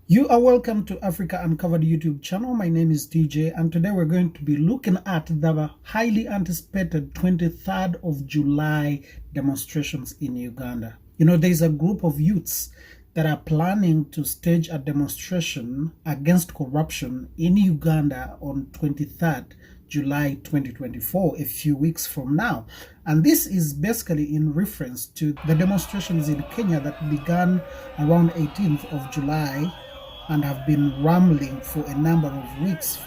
You are welcome to Africa Uncovered YouTube channel. My name is TJ, and today we're going to be looking at the highly anticipated 23rd of July demonstrations in Uganda. You know, there's a group of youths that are planning to stage a demonstration against corruption in Uganda on 23rd July 2024, a few weeks from now. And this is basically in reference to the demonstrations in Kenya that began around 18th of July and have been rambling for a number of weeks,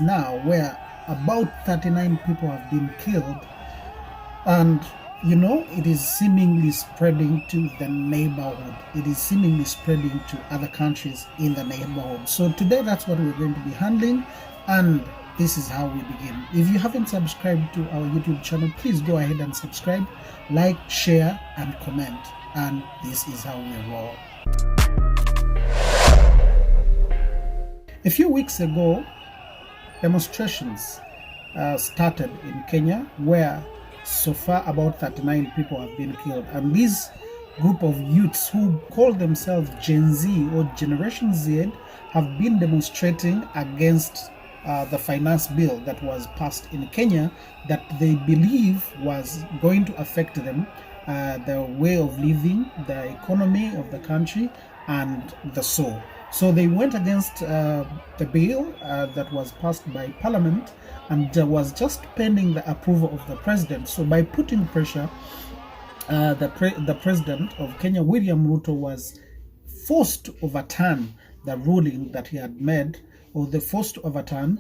now, where about 39 people have been killed. And you know, it is seemingly spreading to the neighborhood. It is seemingly spreading to other countries in the neighborhood. So today, that's what we're going to be handling, and this is how we begin. If you haven't subscribed to our YouTube channel, please go ahead and subscribe, like, share, and comment. And this is how we roll. A few weeks ago, demonstrations started in Kenya, where so far about 39 people have been killed. And this group of youths who call themselves Gen Z or Generation Z have been demonstrating against the finance bill that was passed in Kenya that they believe was going to affect them, the way of living, the economy of the country, and the soul. So they went against the bill that was passed by Parliament and was just pending the approval of the president. So by putting pressure, the president of Kenya, William Ruto, was forced to overturn the ruling that he had made, or the forced to overturn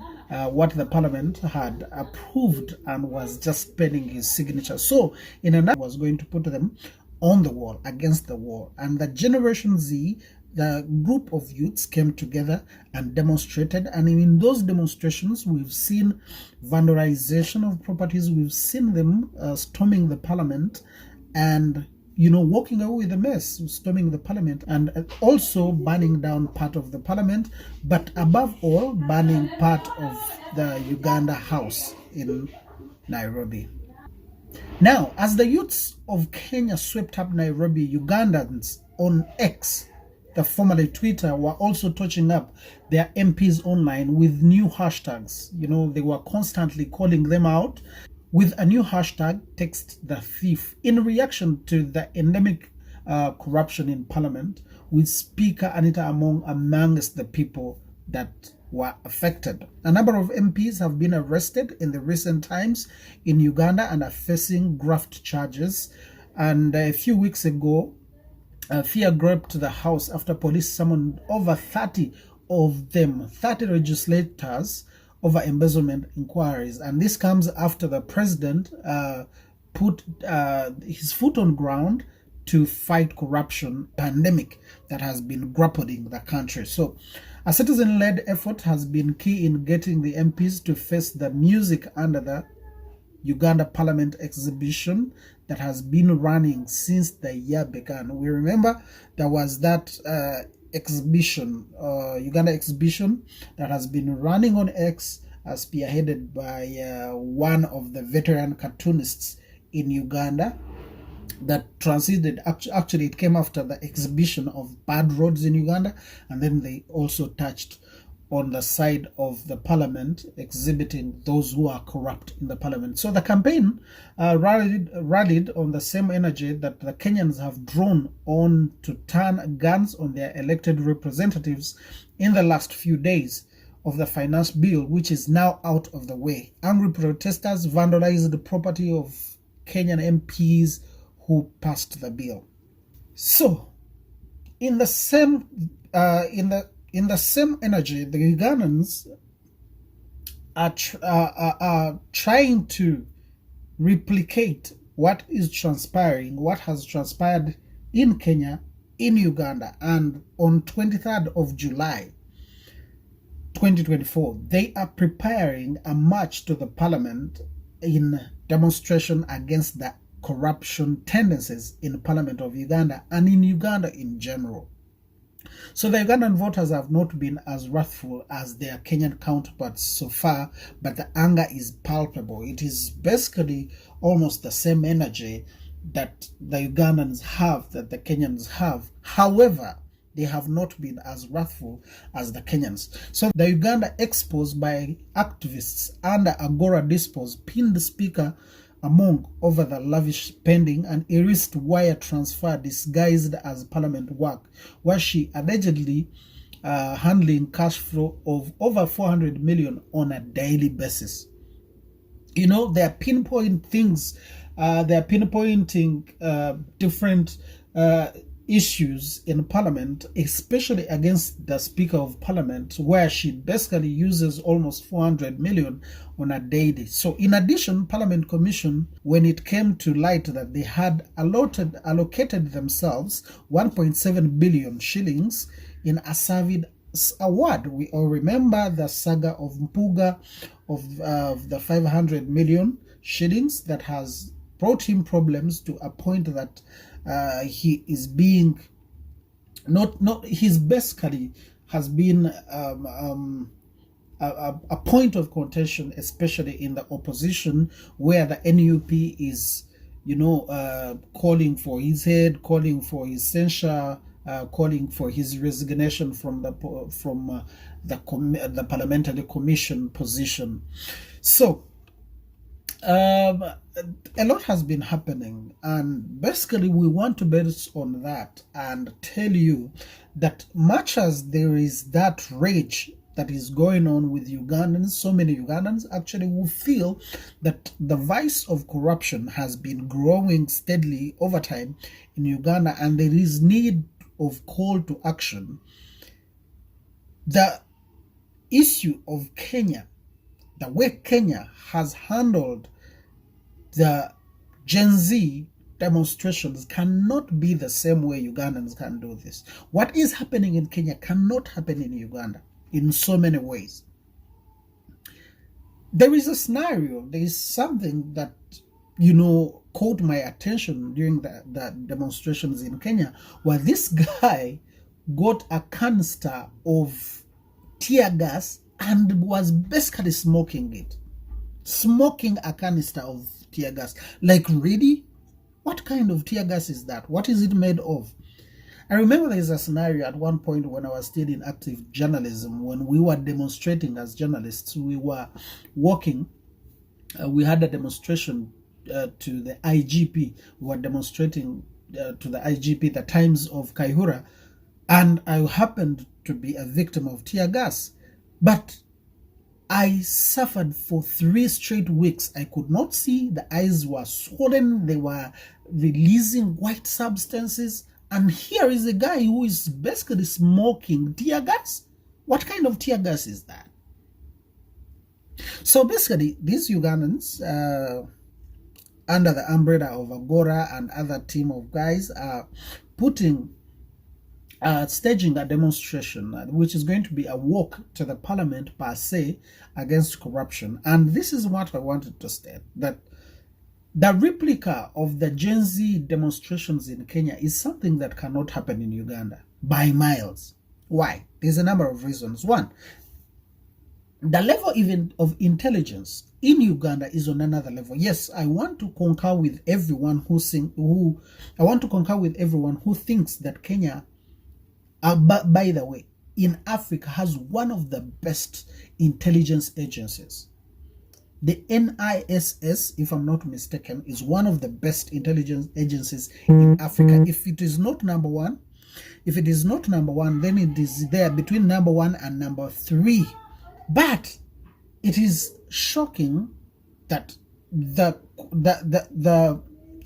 what the Parliament had approved and was just pending his signature. So in another, was going to put them on the wall, against the wall. And the Generation Z, the group of youths, came together and demonstrated. And in those demonstrations, we've seen vandalization of properties. We've seen them storming the parliament and, you know, walking away with a mess, storming the parliament, and also burning down part of the parliament, but above all, burning part of the Uganda House in Nairobi. Now, as the youths of Kenya swept up Nairobi, Ugandans on X, the formerly Twitter, were also touching up their MPs online with new hashtags. You know, they were constantly calling them out with a new hashtag, text the thief, in reaction to the endemic corruption in Parliament, with Speaker Anita amongst the people that were affected. A number of MPs have been arrested in the recent times in Uganda and are facing graft charges. And a few weeks ago, fear gripped the House after police summoned over 30 of them, 30 legislators, over embezzlement inquiries. And this comes after the president put his foot on ground to fight corruption pandemic that has been grappling the country. So a citizen-led effort has been key in getting the MPs to face the music under the Uganda Parliament exhibition that has been running since the year began. We remember there was that exhibition, Uganda exhibition, that has been running on X, spearheaded by one of the veteran cartoonists in Uganda, that transited. Actually, it came after the exhibition of bad roads in Uganda, and then they also touched on the side of the parliament, exhibiting those who are corrupt in the parliament. So the campaign rallied on the same energy that the Kenyans have drawn on to turn guns on their elected representatives in the last few days of the finance bill, which is now out of the way. Angry protesters vandalized the property of Kenyan MPs who passed the bill. So, in the same energy, the Ugandans are trying to replicate what is transpiring, what has transpired in Kenya, in Uganda. And on 23rd of July, 2024, they are preparing a march to the parliament in demonstration against the corruption tendencies in the Parliament of Uganda and in Uganda in general. So the Ugandan voters have not been as wrathful as their Kenyan counterparts so far, but the anger is palpable. It is basically almost the same energy that the Ugandans have, that the Kenyans have. However, they have not been as wrathful as the Kenyans. So the Uganda exposed by activists under Agora dispos pinned the speaker among over the lavish spending and erased wire transfer disguised as parliament work, where she allegedly handling cash flow of over 400 million on a daily basis. You know, they are pinpoint things, they are pinpointing different issues in parliament, especially against the speaker of parliament, where she basically uses almost 400 million on a daily. So in addition, parliament commission, when it came to light that they had allocated themselves 1.7 billion shillings in a Savid award. We all remember the saga of Mpuga of the 500 million shillings that has brought him problems to a point that he is being he's basically has been a point of contention, especially in the opposition, where the NUP is, you know, calling for his head, calling for his censure, calling for his resignation from the parliamentary commission position. So a lot has been happening, and basically we want to base on that and tell you that much as there is that rage that is going on with Ugandans, so many Ugandans actually will feel that the vice of corruption has been growing steadily over time in Uganda, and there is need of call to action. The issue of Kenya, the way Kenya has handled the Gen Z demonstrations, cannot be the same way Ugandans can do this. What is happening in Kenya cannot happen in Uganda in so many ways. There is a scenario, there is something that, you know, caught my attention during the demonstrations in Kenya, where this guy got a canister of tear gas and was basically smoking a canister of tear gas. Like, really? What kind of tear gas is that? What is it made of? I remember there is a scenario at one point when I was still in active journalism, when we were demonstrating as journalists. We were walking, we had a demonstration to the IGP. We were demonstrating to the IGP, the Times of Kaihura, and I happened to be a victim of tear gas. But I suffered for 3 straight weeks. I could not see. The eyes were swollen. They were releasing white substances. And here is a guy who is basically smoking tear gas. What kind of tear gas is that? So basically, these Ugandans, under the umbrella of Agora and other team of guys, are staging a demonstration, which is going to be a walk to the parliament per se against corruption. And this is what I wanted to state, that the replica of the Gen Z demonstrations in Kenya is something that cannot happen in Uganda by miles. Why? There's a number of reasons. One, the level even of intelligence in Uganda is on another level. Yes, I want to concur with everyone who thinks that Kenya, by the way, in Africa has one of the best intelligence agencies. The NISS, if I'm not mistaken, is one of the best intelligence agencies in Africa. If it is not number one, then it is there between number 1 and number 3. But it is shocking that the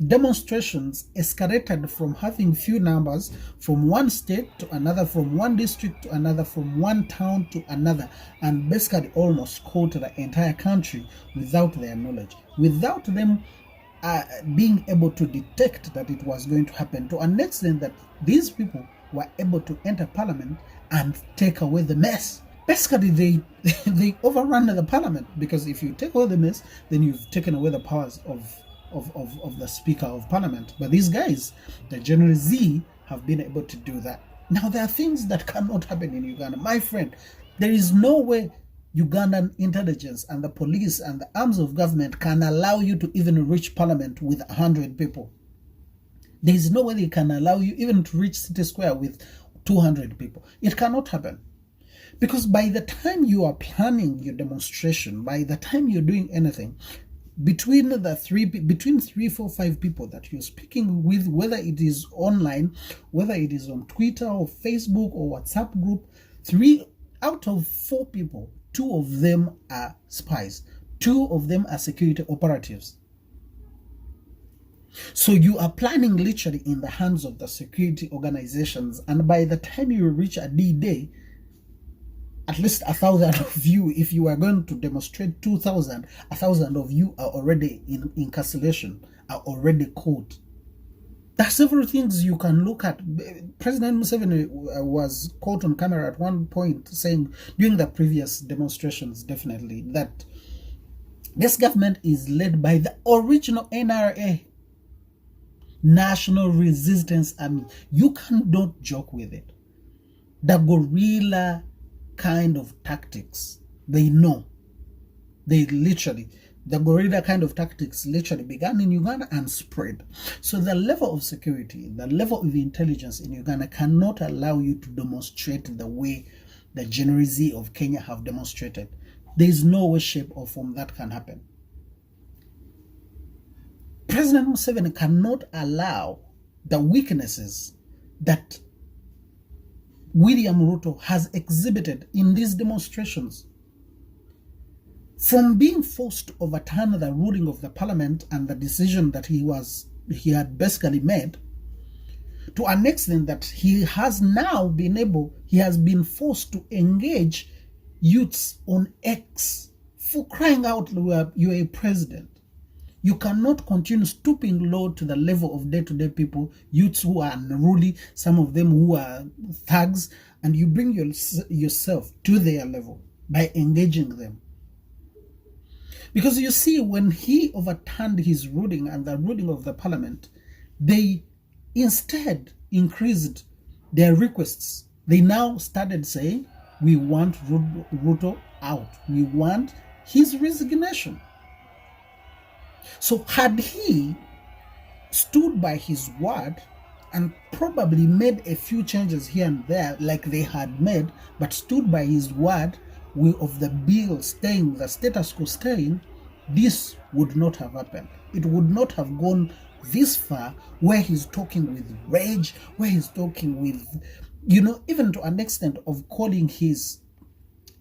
demonstrations escalated from having few numbers from one state to another, from one district to another, from one town to another, and basically almost caught the entire country without their knowledge, without them being able to detect that it was going to happen, to an extent that these people were able to enter parliament and take away the mess. Basically, they overrun the parliament, because if you take away the mess, then you've taken away the powers of the Speaker of Parliament. But these guys, the General Z, have been able to do that. Now, there are things that cannot happen in Uganda. My friend, there is no way Ugandan intelligence and the police and the arms of government can allow you to even reach Parliament with 100 people. There is no way they can allow you even to reach City Square with 200 people. It cannot happen. Because by the time you are planning your demonstration, by the time you're doing anything, between 3, 4, 5 people that you're speaking with, whether it is online, whether it is on Twitter or Facebook or WhatsApp group, 3 out of 4 people, 2 of them are spies, 2 of them are security operatives. So you are planning literally in the hands of the security organizations, and by the time you reach a D-Day, at least 1,000 of you, if you are going to demonstrate 2,000, 1,000 of you are already in incarceration, are already caught. There are several things you can look at. President Museveni was caught on camera at one point saying, during the previous demonstrations, definitely, that this government is led by the original NRA, National Resistance Army. You cannot joke with it. The guerrilla kind of tactics, they know. They literally, the guerrilla kind of tactics literally began in Uganda and spread. So the level of security, the level of intelligence in Uganda cannot allow you to demonstrate the way the Gen Z of Kenya have demonstrated. There is no way, shape, or form that can happen. President Museveni cannot allow the weaknesses that William Ruto has exhibited in these demonstrations, from being forced to overturn the ruling of the parliament and the decision that he had basically made, to an extent that he has been forced to engage youths on X for crying out, you're a president. You cannot continue stooping low to the level of day-to-day people, youths who are unruly, some of them who are thugs, and you bring yourself to their level by engaging them. Because you see, when he overturned his ruling and the ruling of the parliament, they instead increased their requests. They now started saying, we want Ruto out. We want his resignation. So had he stood by his word and probably made a few changes here and there like they had made, but stood by his word of the bill staying, the status quo staying, this would not have happened. It would not have gone this far, where he's talking with rage, where he's talking with, even to an extent of calling his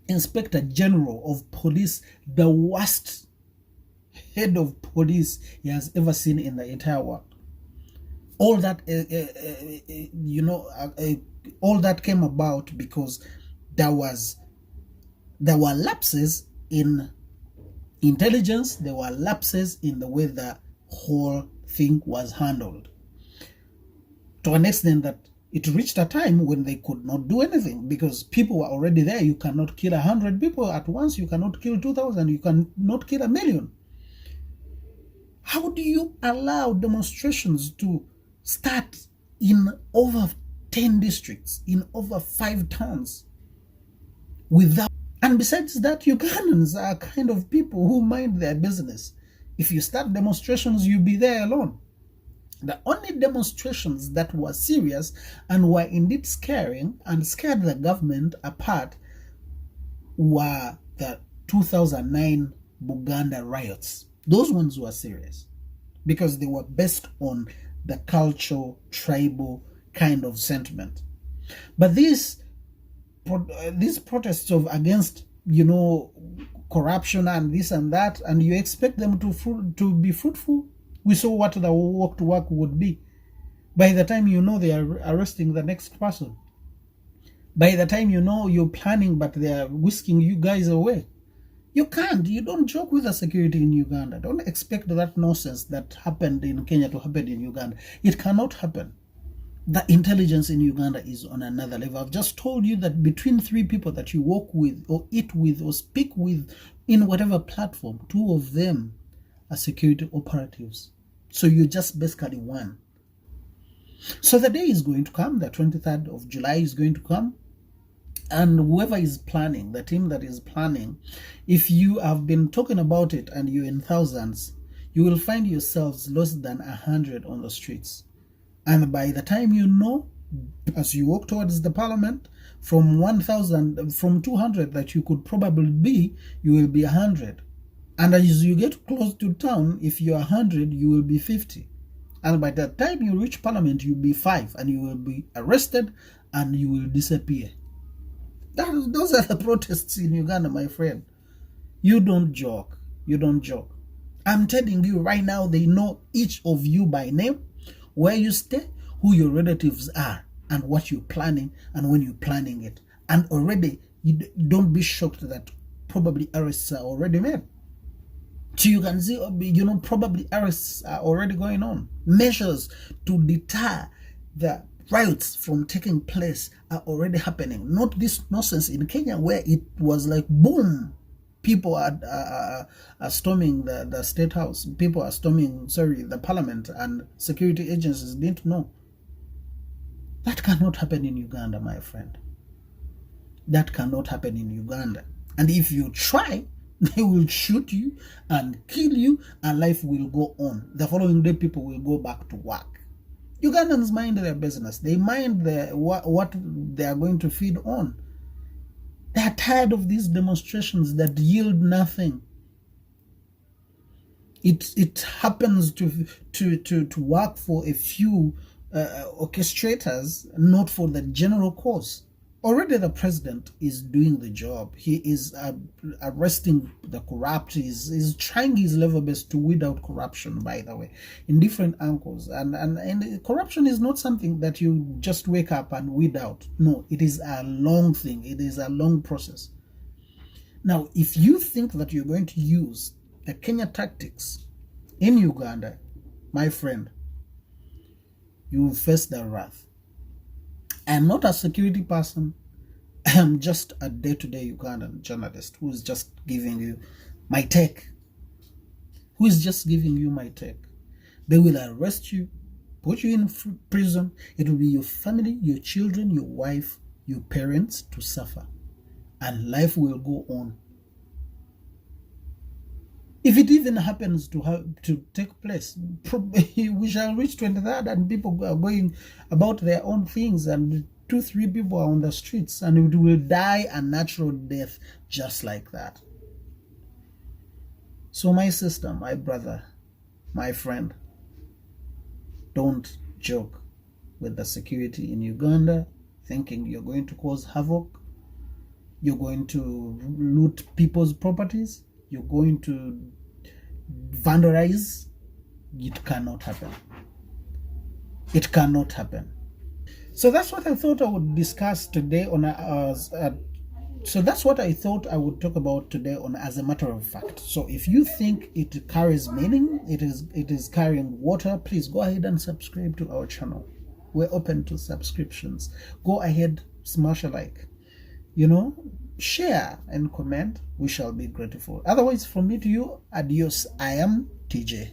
Inspector General of Police the worst head of police he has ever seen in the entire world. All that, all that came about because there were lapses in intelligence. There were lapses in the way the whole thing was handled, to an extent that it reached a time when they could not do anything because people were already there. You cannot kill 100 people at once. You cannot kill 2,000. You cannot kill 1 million. How do you allow demonstrations to start in over 10 districts, in over 5 towns without? And besides that, Ugandans are kind of people who mind their business. If you start demonstrations, you'll be there alone. The only demonstrations that were serious and were indeed scaring and scared the government apart were the 2009 Uganda riots. Those ones were serious because they were based on the cultural, tribal kind of sentiment. But these protests against, corruption and this and that, and you expect them to be fruitful? We saw what the walk to work would be. By the time they are arresting the next person. By the time you're planning, but they are whisking you guys away. You can't. You don't joke with the security in Uganda. Don't expect that nonsense that happened in Kenya to happen in Uganda. It cannot happen. The intelligence in Uganda is on another level. I've just told you that between 3 people that you walk with or eat with or speak with in whatever platform, 2 of them are security operatives. So you just basically won. So the day is going to come, the 23rd of July is going to come. And whoever is planning, the team that is planning, if you have been talking about it and you're in thousands, you will find yourselves less than 100 on the streets. And by the time as you walk towards the parliament, from 1,000, from 200 that you could probably be, you will be 100. And as you get close to town, if you're 100, you will be 50. And by the time you reach parliament, you'll be 5, and you will be arrested and you will disappear. Those are the protests in Uganda, my friend. You don't joke. You don't joke. I'm telling you right now, they know each of you by name, where you stay, who your relatives are, and what you're planning, and when you're planning it. And already, you don't be shocked that probably arrests are already made. So you can see, probably arrests are already going on. Measures to deter the riots from taking place are already happening. Not this nonsense in Kenya where it was like boom, people are storming the state house. People are storming, the parliament, and security agencies didn't know. That cannot happen in Uganda, my friend. That cannot happen in Uganda. And if you try, they will shoot you and kill you, and life will go on. The following day, people will go back to work. Ugandans mind their business. They mind what they are going to feed on. They are tired of these demonstrations that yield nothing. It happens to work for a few orchestrators, not for the general cause. Already the president is doing the job. He is arresting the corrupt. He's trying his level best to weed out corruption, by the way, in different angles. And corruption is not something that you just wake up and weed out. No, it is a long thing. It is a long process. Now, if you think that you're going to use the Kenya tactics in Uganda, my friend, you will face the wrath. I'm not a security person. I am just a day-to-day Ugandan journalist who is just giving you my take. They will arrest you, put you in prison. It will be your family, your children, your wife, your parents to suffer. And life will go on. If it even happens to take place, we shall reach 23rd and people are going about their own things, and 2-3 people are on the streets, and it will die a natural death just like that. So my sister, my brother, my friend, don't joke with the security in Uganda, thinking you're going to cause havoc, you're going to loot people's properties, you're going to vandalize. It cannot happen. It cannot happen. So that's what I thought I would discuss today so that's what I thought I would talk about today on As a Matter of Fact. So if you think it carries meaning, it is carrying water, please go ahead and subscribe to our channel. We're open to subscriptions. Go ahead, smash a like. Share and comment. We shall be grateful. Otherwise, from me to you, adios. I am TJ.